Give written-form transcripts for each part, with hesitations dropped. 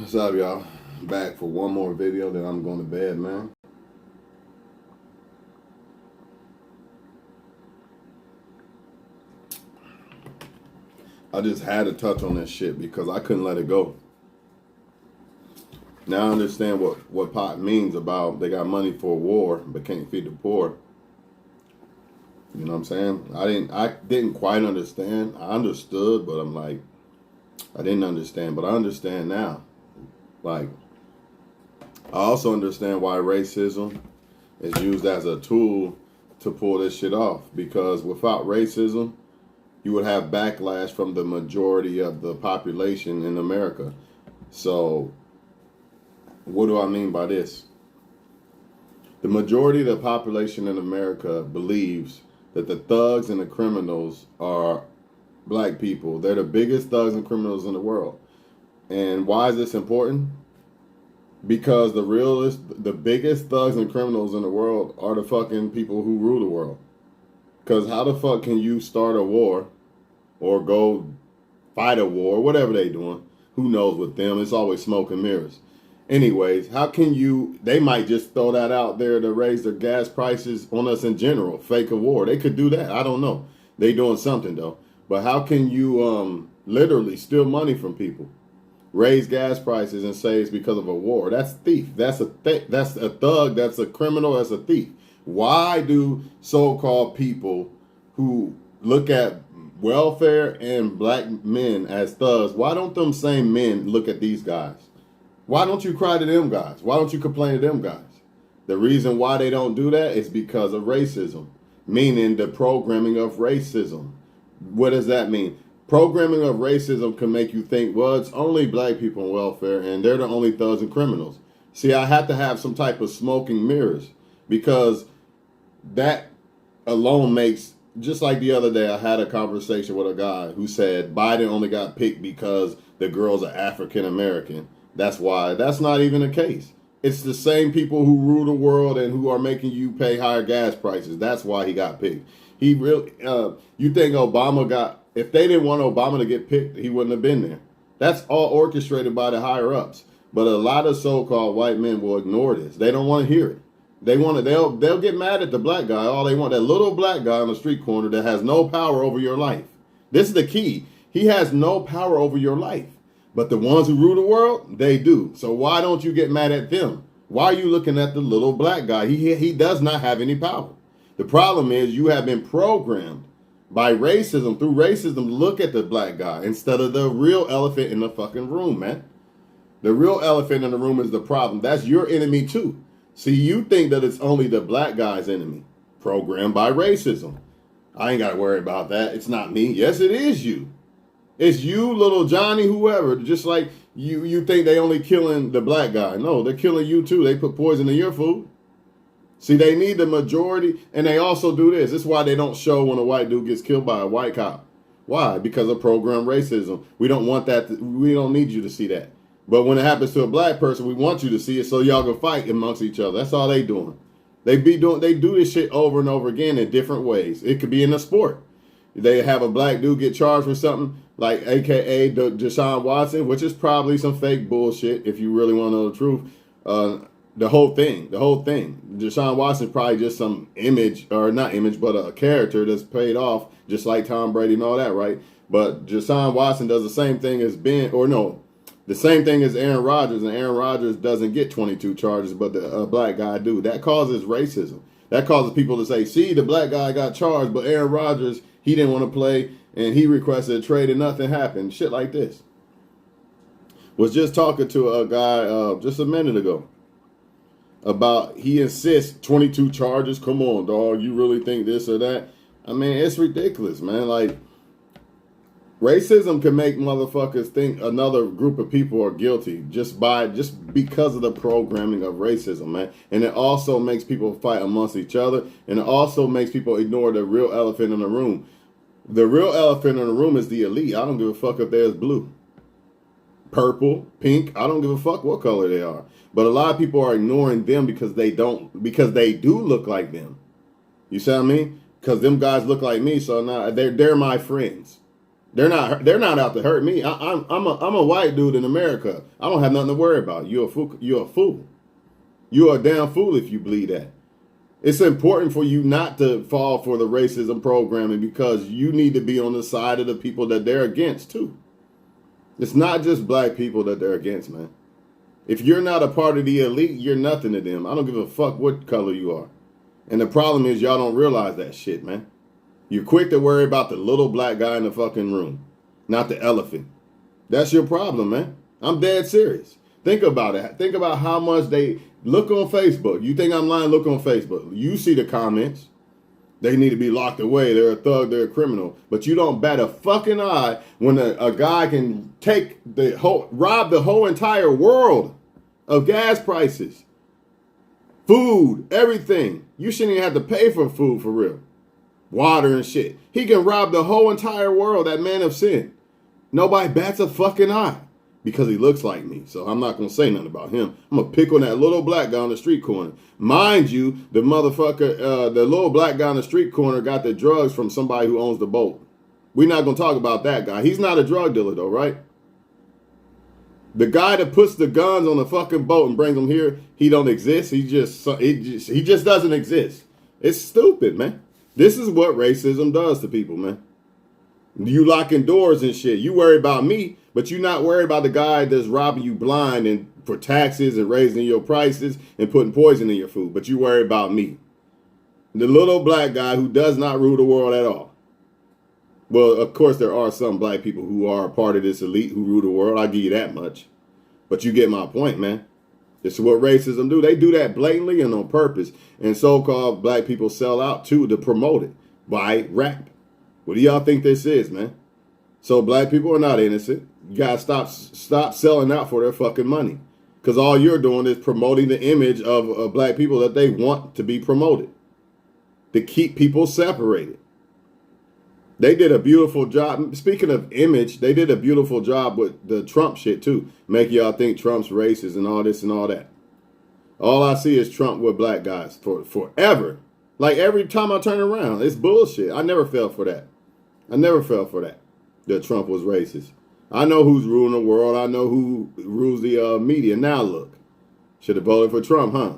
What's up, y'all? Back for one more video, then I'm going to bed, man. I just had to touch on this shit because I couldn't let it go. Now I understand what Pop means about they got money for a war but can't feed the poor. You know what I'm saying? I didn't quite understand. I understood, but I'm like, I didn't understand, but I understand now. Like, I also understand why racism is used as a tool to pull this shit off. Because without racism, you would have backlash from the majority of the population in America. So, what do I mean by this? The majority of the population in America believes that the thugs and the criminals are black people. They're the biggest thugs and criminals in the world. And why is this important? Because the biggest thugs and criminals in the world are the fucking people who rule the world. Because how the fuck can you start a war or go fight a war, whatever they doing? Who knows with them? It's always smoke and mirrors. Anyways, how can they might just throw that out there to raise their gas prices on us in general, fake a war. They could do that. I don't know. They doing something though. But how can you literally steal money from people, raise gas prices and say it's because of a war? That's thief. That's a thug. That's a criminal. That's a thief. Why do so-called people who look at welfare and black men as thugs, why don't them same men look at these guys? Why don't you cry to them guys? Why don't you complain to them guys? The reason why they don't do that is because of racism, meaning the programming of racism. What does that mean? Programming of racism can make you think, well, it's only black people on welfare and they're the only thugs and criminals. See, I have to have some type of smoking mirrors because that alone makes, just like the other day, I had a conversation with a guy who said Biden only got picked because the girls are African American. That's why. That's not even the case. It's the same people who rule the world and who are making you pay higher gas prices. That's why he got picked. He really, you think Obama got, if they didn't want Obama to get picked, he wouldn't have been there. That's all orchestrated by the higher ups. But a lot of so-called white men will ignore this. They don't want to hear it. They'll get mad at the black guy. All they want, that little black guy on the street corner that has no power over your life. This is the key. He has no power over your life. But the ones who rule the world, they do. So why don't you get mad at them? Why are you looking at the little black guy? He does not have any power. The problem is you have been programmed by racism, through racism, to look at the black guy instead of the real elephant in the fucking room, man. The real elephant in the room is the problem. That's your enemy too. See, you think that it's only the black guy's enemy, programmed by racism. I ain't got to worry about that. It's not me. Yes, it is you. It's you, little Johnny, whoever. Just like you think they only killing the black guy. No, they're killing you too. They put poison in your food. See, they need the majority, and they also do this. This is why they don't show when a white dude gets killed by a white cop. Why? Because of programmed racism. We don't want that. We don't need you to see that. But when it happens to a black person, we want you to see it so y'all can fight amongst each other. That's all they doing. They do this shit over and over again in different ways. It could be in a sport. They have a black dude get charged for something, like AKA Deshaun Watson, which is probably some fake bullshit if you really want to know the truth. The whole thing. Deshaun Watson probably just some image, or not image, but a character that's paid off, just like Tom Brady and all that, right? But Deshaun Watson does the same thing as the same thing as Aaron Rodgers, and Aaron Rodgers doesn't get 22 charges, but the black guy do. That causes racism. That causes people to say, see, the black guy got charged, but Aaron Rodgers, he didn't want to play, and he requested a trade, and nothing happened. Shit like this. Was just talking to a guy just a minute ago about, he insists 22 charges. Come on, dog. You really think this or that? I mean, it's ridiculous, man. Like, racism can make motherfuckers think another group of people are guilty just because of the programming of racism, man. And it also makes people fight amongst each other, and it also makes people ignore the real elephant in the room. The real elephant in the room is the elite. I don't give a fuck if there's blue, purple, pink. I don't give a fuck what color they are. But a lot of people are ignoring them because they do look like them. You see what I mean? Because them guys look like me, so now they're my friends. They're not out to hurt me. I'm a white dude in America. I don't have nothing to worry about. You're a fool. You're a fool. You're a damn fool if you believe that. It's important for you not to fall for the racism programming because you need to be on the side of the people that they're against too. It's not just black people that they're against, man. If you're not a part of the elite, you're nothing to them. I don't give a fuck what color you are. And the problem is y'all don't realize that shit, man. You're quick to worry about the little black guy in the fucking room, not the elephant. That's your problem, man. I'm dead serious. Think about it. Think about how much they look on Facebook. You think I'm lying? Look on Facebook. You see the comments. They need to be locked away. They're a thug. They're a criminal. But you don't bat a fucking eye when a guy can rob the whole entire world of gas prices, food, everything. You shouldn't even have to pay for food for real. Water and shit. He can rob the whole entire world, that man of sin. Nobody bats a fucking eye because he looks like me. So I'm not going to say nothing about him. I'm going to pick on that little black guy on the street corner. Mind you, the motherfucker, the little black guy on the street corner got the drugs from somebody who owns the boat. We're not going to talk about that guy. He's not a drug dealer though, right? The guy that puts the guns on the fucking boat and brings them here, he don't exist. He just doesn't exist. It's stupid, man. This is what racism does to people, man. You locking doors and shit. You worry about me, but you're not worried about the guy that's robbing you blind and for taxes and raising your prices and putting poison in your food. But you worry about me. The little black guy who does not rule the world at all. Well, of course, there are some black people who are a part of this elite who rule the world. I'll give you that much. But you get my point, man. This is what racism do. They do that blatantly and on purpose. And so-called black people sell out too to promote it by rap. What do y'all think this is, man? So black people are not innocent. You gotta stop selling out for their fucking money. Because all you're doing is promoting the image of black people that they want to be promoted. To keep people separated. They did a beautiful job. Speaking of image, they did a beautiful job with the Trump shit too. Make y'all think Trump's racist and all this and all that. All I see is Trump with black guys for forever. Like every time I turn around, it's bullshit. I never fell for that. That Trump was racist. I know who's ruling the world. I know who rules the media. Now look. Should have voted for Trump, huh?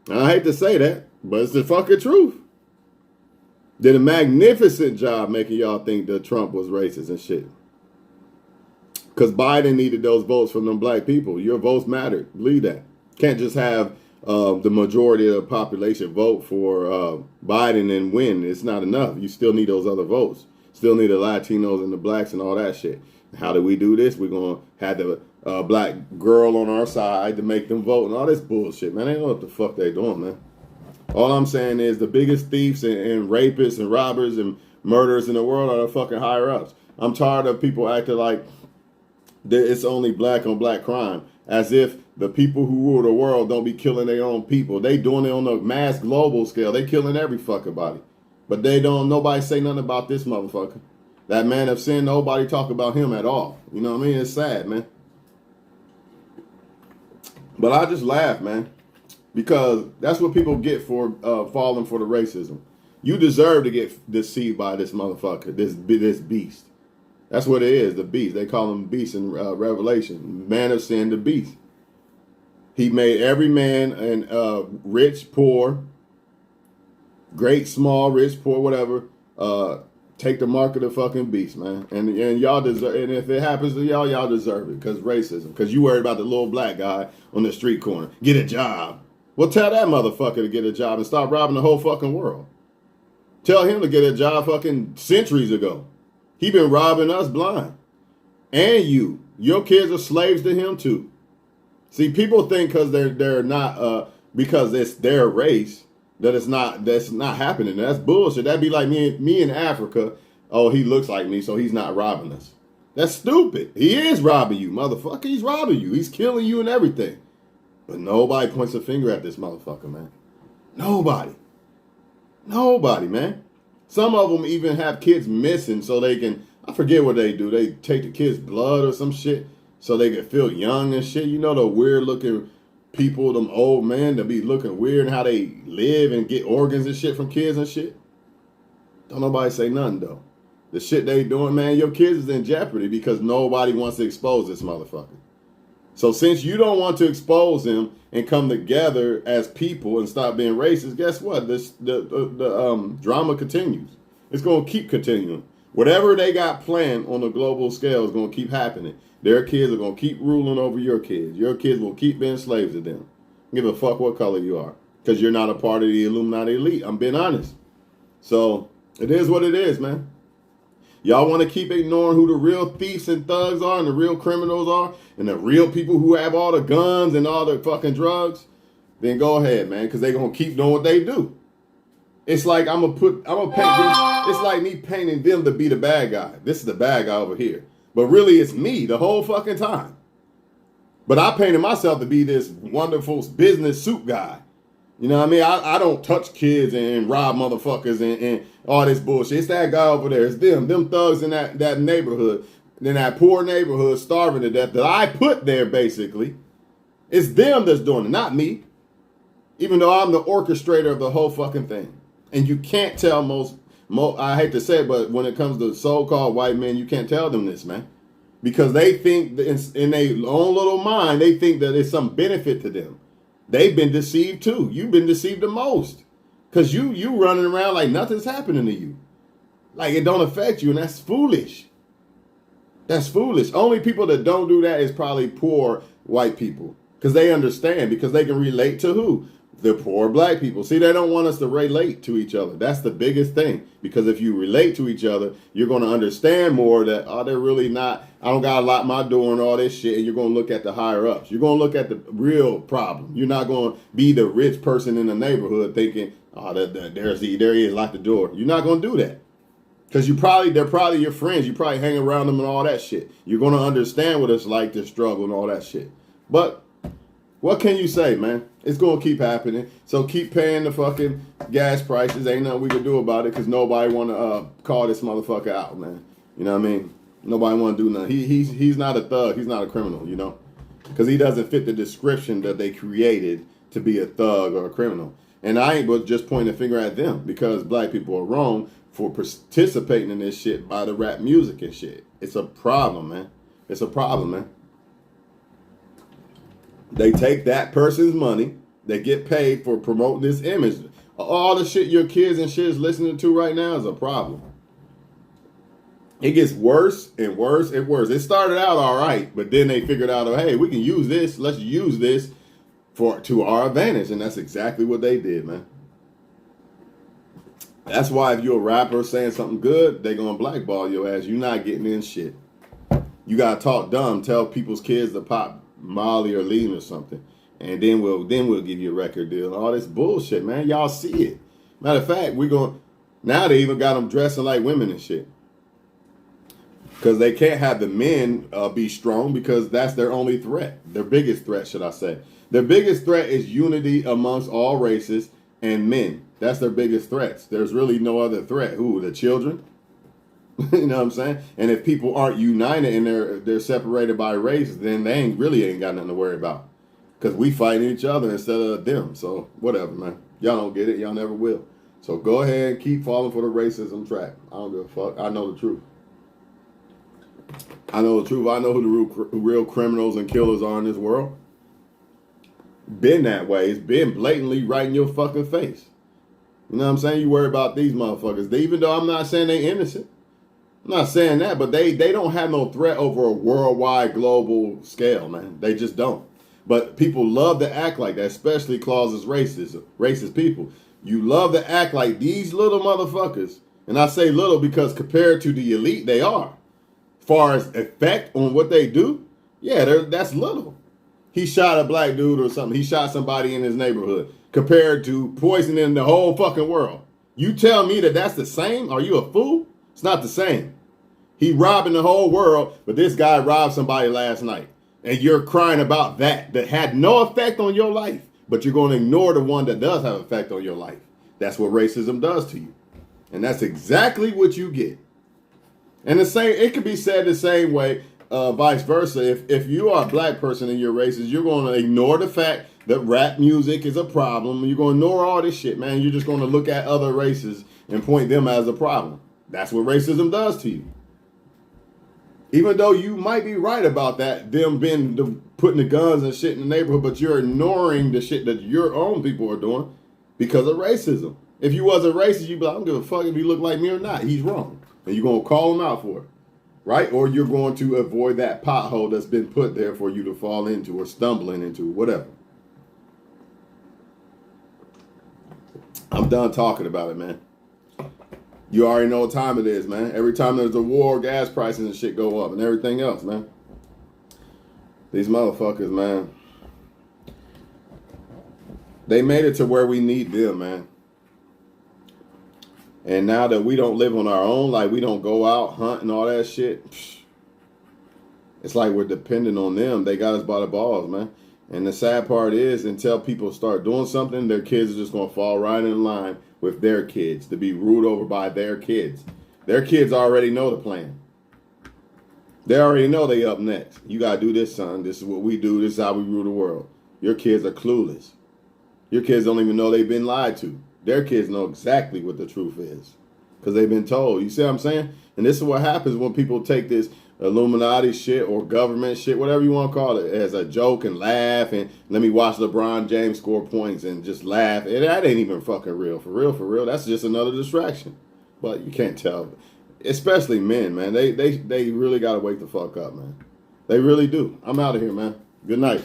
I hate to say that, but it's the fucking truth. Did a magnificent job making y'all think that Trump was racist and shit. Because Biden needed those votes from them black people. Your votes mattered. Believe that. Can't just have the majority of the population vote for Biden and win. It's not enough. You still need those other votes. Still need the Latinos and the blacks and all that shit. How do we do this? We're going to have the black girl on our side to make them vote and all this bullshit, man. They know what the fuck they doing, man. All I'm saying is the biggest thieves and rapists and robbers and murderers in the world are the fucking higher ups. I'm tired of people acting like it's only black on black crime, as if the people who rule the world don't be killing their own people. They doing it on a mass global scale. They killing every fucking body. But nobody say nothing about this motherfucker. That man of sin, nobody talk about him at all. You know what I mean? It's sad, man. But I just laugh, man. Because that's what people get for falling for the racism. You deserve to get deceived by this motherfucker, this beast. That's what it is, the beast. They call him beast in Revelation. Man of sin, the beast. He made every man and rich, poor, great, small, rich, poor, whatever, take the mark of the fucking beast, man. And y'all deserve, and if it happens to y'all deserve it because racism. Because you worried about the little black guy on the street corner. Get a job. Well, tell that motherfucker to get a job and stop robbing the whole fucking world. Tell him to get a job fucking centuries ago. He been robbing us blind. And you. Your kids are slaves to him too. See, people think because they're not because it's their race that's not happening. That's bullshit. That'd be like me in Africa. Oh, he looks like me, so he's not robbing us. That's stupid. He is robbing you, motherfucker. He's robbing you. He's killing you and everything. But nobody points a finger at this motherfucker, man. Nobody, man. Some of them even have kids missing so they can, I forget what they do. They take the kids' blood or some shit so they can feel young and shit. You know the weird looking people, them old men that be looking weird and how they live and get organs and shit from kids and shit. Don't nobody say nothing though. the shit they doing, man, your kids is in jeopardy because nobody wants to expose this motherfucker. So since you don't want to expose them and come together as people and stop being racist, guess what? The drama continues. It's going to keep continuing. Whatever they got planned on a global scale is going to keep happening. Their kids are going to keep ruling over your kids. Your kids will keep being slaves to them. Give a fuck what color you are, because you're not a part of the Illuminati elite. I'm being honest. So it is what it is, man. Y'all want to keep ignoring who the real thieves and thugs are and the real criminals are and the real people who have all the guns and all the fucking drugs? Then go ahead, man, because they're going to keep doing what they do. It's like I'm going to paint this. It's like me painting them to be the bad guy. This is the bad guy over here. But really, it's me the whole fucking time. But I painted myself to be this wonderful business suit guy. You know what I mean? I don't touch kids and rob motherfuckers and all this bullshit. It's that guy over there. It's them thugs in that neighborhood, in that poor neighborhood, starving to death that I put there, basically. It's them that's doing it, not me. Even though I'm the orchestrator of the whole fucking thing. And you can't tell most I hate to say it, but when it comes to so-called white men, you can't tell them this, man. Because they think, in their own little mind, they think that it's some benefit to them. They've been deceived too. You've been deceived the most. Because you running around like nothing's happening to you. Like it don't affect you, and that's foolish. That's foolish. Only people that don't do that is probably poor white people. Because they understand, because they can relate to who? The poor black people. See, they don't want us to relate to each other. That's the biggest thing. Because if you relate to each other, you're going to understand more that, oh, they're really not, I don't got to lock my door and all this shit. And you're going to look at the higher ups. You're going to look at the real problem. You're not going to be the rich person in the neighborhood thinking, oh, there he is, lock the door. You're not going to do that. Because they're probably your friends. You probably hang around them and all that shit. You're going to understand what it's like to struggle and all that shit. But what can you say, man? It's going to keep happening. So keep paying the fucking gas prices. Ain't nothing we can do about it because nobody want to call this motherfucker out, man. You know what I mean? Nobody want to do nothing. He's not a thug. He's not a criminal, you know? Because he doesn't fit the description that they created to be a thug or a criminal. And I ain't but just pointing a finger at them because black people are wrong for participating in this shit by the rap music and shit. It's a problem, man. It's a problem, man. They take that person's money. They get paid for promoting this image. All the shit your kids and shit is listening to right now is a problem. It gets worse and worse and worse. It started out all right, but then they figured out, oh, hey, we can use this. Let's use this to our advantage. And that's exactly what they did, man. That's why if you're a rapper saying something good, they're going to blackball your ass. You're not getting in shit. You got to talk dumb. Tell people's kids to pop Molly or lean or something, and then we'll give you a record deal. All this bullshit, man. Y'all see it. Matter of fact, now they even got them dressing like women and shit, because they can't have the men be strong because that's their only threat. Their biggest threat, should I say? Their biggest threat is unity amongst all races and men. That's their biggest threats. There's really no other threat. Who? The children. You know what I'm saying? And if people aren't united and they're separated by race, then they ain't got nothing to worry about. Because we fighting each other instead of them. So whatever, man. Y'all don't get it. Y'all never will. So go ahead and keep falling for the racism trap. I don't give a fuck. I know the truth. I know the truth. I know who the real criminals and killers are in this world. Been that way. It's been blatantly right in your fucking face. You know what I'm saying? You worry about these motherfuckers. Even though I'm not saying they innocent. I'm not saying that, but they don't have no threat over a worldwide global scale, man. They just don't. But people love to act like that, especially clauses racist people. You love to act like these little motherfuckers. And I say little because compared to the elite, they are. As far as effect on what they do, yeah, that's little. He shot a black dude or something. He shot somebody in his neighborhood compared to poisoning the whole fucking world. You tell me that that's the same? Are you a fool? It's not the same. He robbing the whole world, but this guy robbed somebody last night. And you're crying about that had no effect on your life, but you're going to ignore the one that does have effect on your life. That's what racism does to you. And that's exactly what you get. And it could be said the same way, vice versa. If you are a black person and you're racist, you're going to ignore the fact that rap music is a problem. You're going to ignore all this shit, man. You're just going to look at other races and point them as a problem. That's what racism does to you. Even though you might be right about that, them putting the guns and shit in the neighborhood, but you're ignoring the shit that your own people are doing because of racism. If you wasn't racist, you'd be like, I don't give a fuck if you look like me or not. He's wrong. And you're going to call him out for it. Right? Or you're going to avoid that pothole that's been put there for you to fall into or stumbling into, whatever. I'm done talking about it, man. You already know what time it is, man. Every time there's a war, gas prices and shit go up and everything else, man. These motherfuckers, man. They made it to where we need them, man. And now that we don't live on our own, like we don't go out, hunt and all that shit, it's like we're dependent on them. They got us by the balls, man. And the sad part is, until people start doing something, their kids are just going to fall right in line with their kids, to be ruled over by their kids. Their kids already know the plan. They already know they up next. You got to do this, son. This is what we do. This is how we rule the world. Your kids are clueless. Your kids don't even know they've been lied to. Their kids know exactly what the truth is because they've been told. You see what I'm saying? And this is what happens when people take this Illuminati shit or government shit, whatever you want to call it, as a joke and laugh and let me watch LeBron James score points and just laugh. And that ain't even fucking real. For real, for real. That's just another distraction. But you can't tell. Especially men, man. They really got to wake the fuck up, man. They really do. I'm out of here, man. Good night.